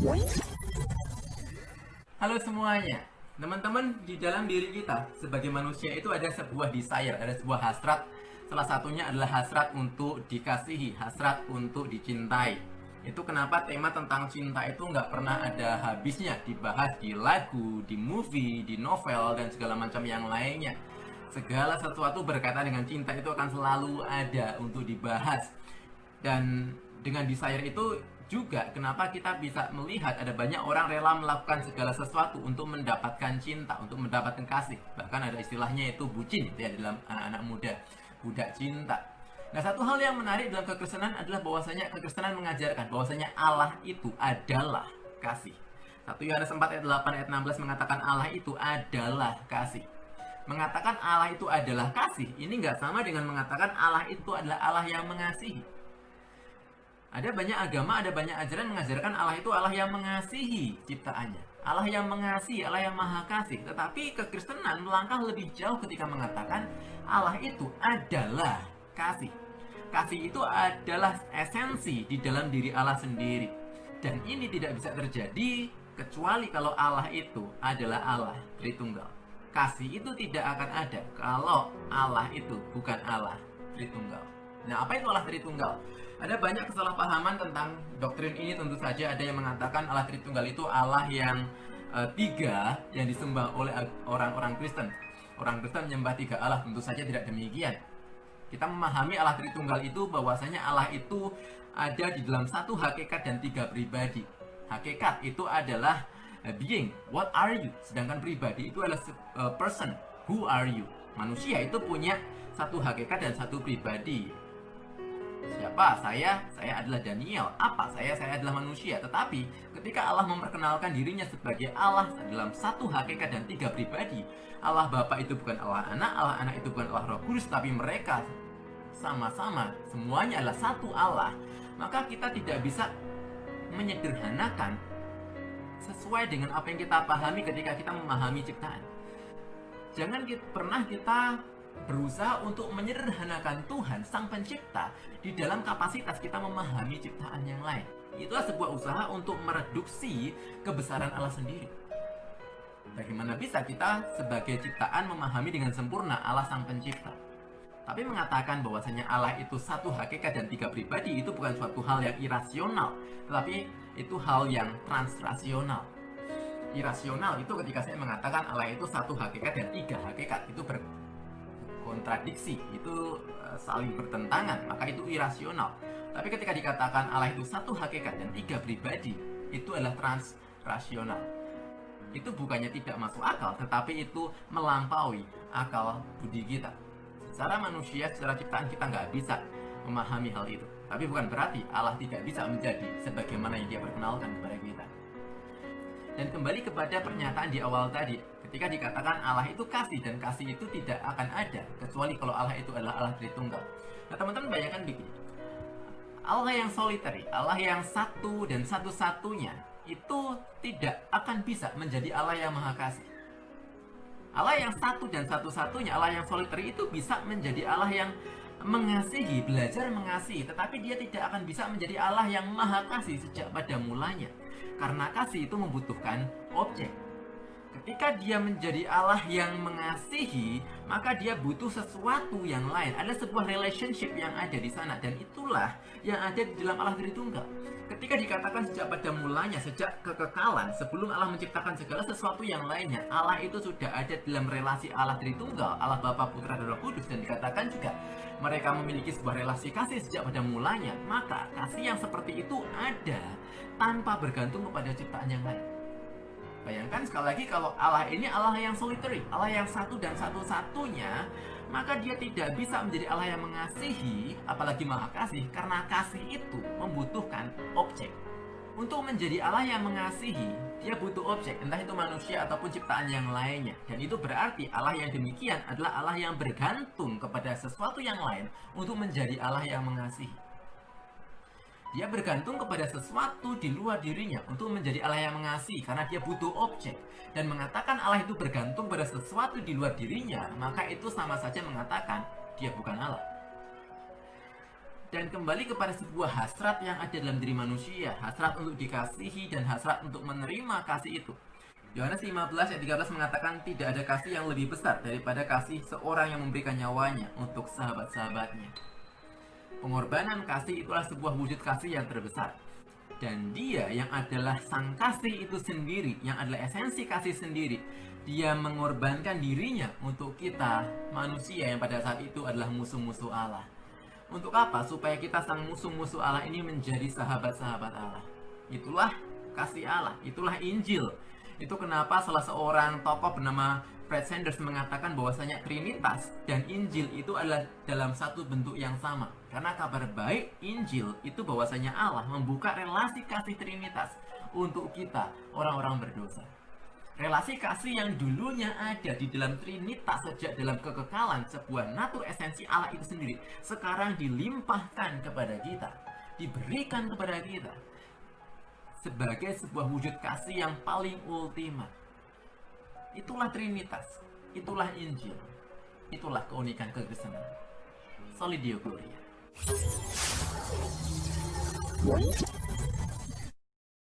Halo semuanya, teman-teman, di dalam diri kita sebagai manusia itu ada sebuah desire, ada sebuah hasrat. Salah satunya adalah hasrat untuk dikasihi, hasrat untuk dicintai. Itu kenapa tema tentang cinta itu nggak pernah ada habisnya, dibahas di lagu, di movie, di novel, dan segala macam yang lainnya. Segala sesuatu berkaitan dengan cinta itu akan selalu ada untuk dibahas. Dan dengan desire itu juga kenapa kita bisa melihat ada banyak orang rela melakukan segala sesuatu untuk mendapatkan cinta, untuk mendapatkan kasih. Bahkan ada istilahnya itu bucin gitu ya dalam anak-anak muda, budak cinta. Nah, satu hal yang menarik dalam kekristenan adalah bahwasanya kekristenan mengajarkan bahwasanya Allah itu adalah kasih. 1 Yohanes 4 ayat 8 ayat 16 mengatakan Allah itu adalah kasih. Mengatakan Allah itu adalah kasih, ini nggak sama dengan mengatakan Allah itu adalah Allah yang mengasihi. Ada banyak agama, ada banyak ajaran mengajarkan Allah itu Allah yang mengasihi ciptaannya, Allah yang mengasihi, Allah yang maha kasih. Tetapi kekristenan melangkah lebih jauh ketika mengatakan Allah itu adalah kasih. Kasih itu adalah esensi di dalam diri Allah sendiri. Dan ini tidak bisa terjadi kecuali kalau Allah itu adalah Allah Tritunggal. Kasih itu tidak akan ada kalau Allah itu bukan Allah Tritunggal. Nah, apa itu Allah Tritunggal? Ada banyak kesalahpahaman tentang doktrin ini. Tentu saja ada yang mengatakan Allah Tritunggal itu Allah yang tiga yang disembah oleh orang-orang Kristen. Orang Kristen menyembah tiga Allah. Tentu saja tidak demikian. Kita memahami Allah Tritunggal itu bahwasanya Allah itu ada di dalam satu hakikat dan tiga pribadi. Hakikat itu adalah being, what are you? Sedangkan pribadi itu adalah person, who are you? Manusia itu punya satu hakikat dan satu pribadi. Siapa? Saya adalah Daniel. Apa? Saya adalah manusia. Tetapi ketika Allah memperkenalkan dirinya sebagai Allah dalam satu hakikat dan tiga pribadi, Allah Bapa itu bukan Allah Anak itu bukan Allah Roh Kudus, tapi mereka sama-sama semuanya adalah satu Allah. Maka kita tidak bisa menyederhanakan sesuai dengan apa yang kita pahami ketika kita memahami ciptaan. Jangan pernah kita berusaha untuk menyederhanakan Tuhan Sang Pencipta di dalam kapasitas kita memahami ciptaan yang lain. Itulah sebuah usaha untuk mereduksi kebesaran Allah sendiri. Bagaimana bisa kita sebagai ciptaan memahami dengan sempurna Allah Sang Pencipta? Tapi mengatakan bahwasanya Allah itu satu hakikat dan tiga pribadi itu bukan suatu hal yang irasional, tetapi itu hal yang transrasional. Irasional itu ketika saya mengatakan Allah itu satu hakikat dan tiga hakikat, itu kontradiksi, itu saling bertentangan, maka itu irasional. Tapi ketika dikatakan Allah itu satu hakikat dan tiga pribadi, itu adalah transrasional. Itu bukannya tidak masuk akal, tetapi itu melampaui akal budi kita. Secara manusia, secara ciptaan kita nggak bisa memahami hal itu. Tapi bukan berarti Allah tidak bisa menjadi sebagaimana yang Dia perkenalkan kepada kita. Dan kembali kepada pernyataan di awal tadi, ketika dikatakan Allah itu kasih, dan kasih itu tidak akan ada kecuali kalau Allah itu adalah Allah Tritunggal. Nah, teman-teman bayangkan begini, Allah yang solitary, Allah yang satu dan satu-satunya, itu tidak akan bisa menjadi Allah yang maha kasih. Allah yang satu dan satu-satunya, Allah yang solitary itu bisa menjadi Allah yang mengasihi, belajar mengasihi, tetapi Dia tidak akan bisa menjadi Allah yang maha kasih sejak pada mulanya. Karena kasih itu membutuhkan objek. Ketika Dia menjadi Allah yang mengasihi, maka Dia butuh sesuatu yang lain. Ada sebuah relationship yang ada di sana, dan itulah yang ada di dalam Allah Tritunggal. Ketika dikatakan sejak pada mulanya, sejak kekekalan, sebelum Allah menciptakan segala sesuatu yang lainnya, Allah itu sudah ada dalam relasi Allah Tritunggal, Allah Bapa, Putra, dan Roh Kudus. Dan dikatakan juga mereka memiliki sebuah relasi kasih sejak pada mulanya. Maka kasih yang seperti itu ada tanpa bergantung kepada ciptaan yang lain. Bayangkan sekali lagi, kalau Allah ini Allah yang solitary, Allah yang satu dan satu-satunya, maka Dia tidak bisa menjadi Allah yang mengasihi, apalagi maha kasih, karena kasih itu membutuhkan objek. Untuk menjadi Allah yang mengasihi, Dia butuh objek, entah itu manusia ataupun ciptaan yang lainnya. Dan itu berarti Allah yang demikian adalah Allah yang bergantung kepada sesuatu yang lain untuk menjadi Allah yang mengasihi. Dia bergantung kepada sesuatu di luar dirinya untuk menjadi Allah yang mengasihi, karena Dia butuh objek. Dan mengatakan Allah itu bergantung pada sesuatu di luar dirinya, maka itu sama saja mengatakan Dia bukan Allah. dan kembali kepada sebuah hasrat yang ada dalam diri manusia, hasrat untuk dikasihi dan hasrat untuk menerima kasih itu. Yohanes 15 ayat 13 mengatakan tidak ada kasih yang lebih besar daripada kasih seorang yang memberikan nyawanya untuk sahabat-sahabatnya. Pengorbanan kasih itulah sebuah wujud kasih yang terbesar. Dan dia yang adalah sang kasih itu sendiri, yang adalah esensi kasih sendiri, dia mengorbankan dirinya untuk kita, manusia yang pada saat itu adalah musuh-musuh Allah. Untuk apa? Supaya kita sang musuh-musuh Allah ini menjadi sahabat-sahabat Allah. Itulah kasih Allah, itulah Injil. Itu kenapa salah seorang tokoh bernama Fred Sanders mengatakan bahwasanya Trinitas dan Injil itu adalah dalam satu bentuk yang sama. Karena kabar baik Injil itu bahwasanya Allah membuka relasi kasih Trinitas untuk kita, orang-orang berdosa. Relasi kasih yang dulunya ada di dalam Trinitas sejak dalam kekekalan, sebuah natur esensi Allah itu sendiri, sekarang dilimpahkan kepada kita, diberikan kepada kita sebagai sebuah wujud kasih yang paling ultima. Itulah Trinitas, itulah Injil, itulah keunikan kekristenan. Soli Deo Gloria.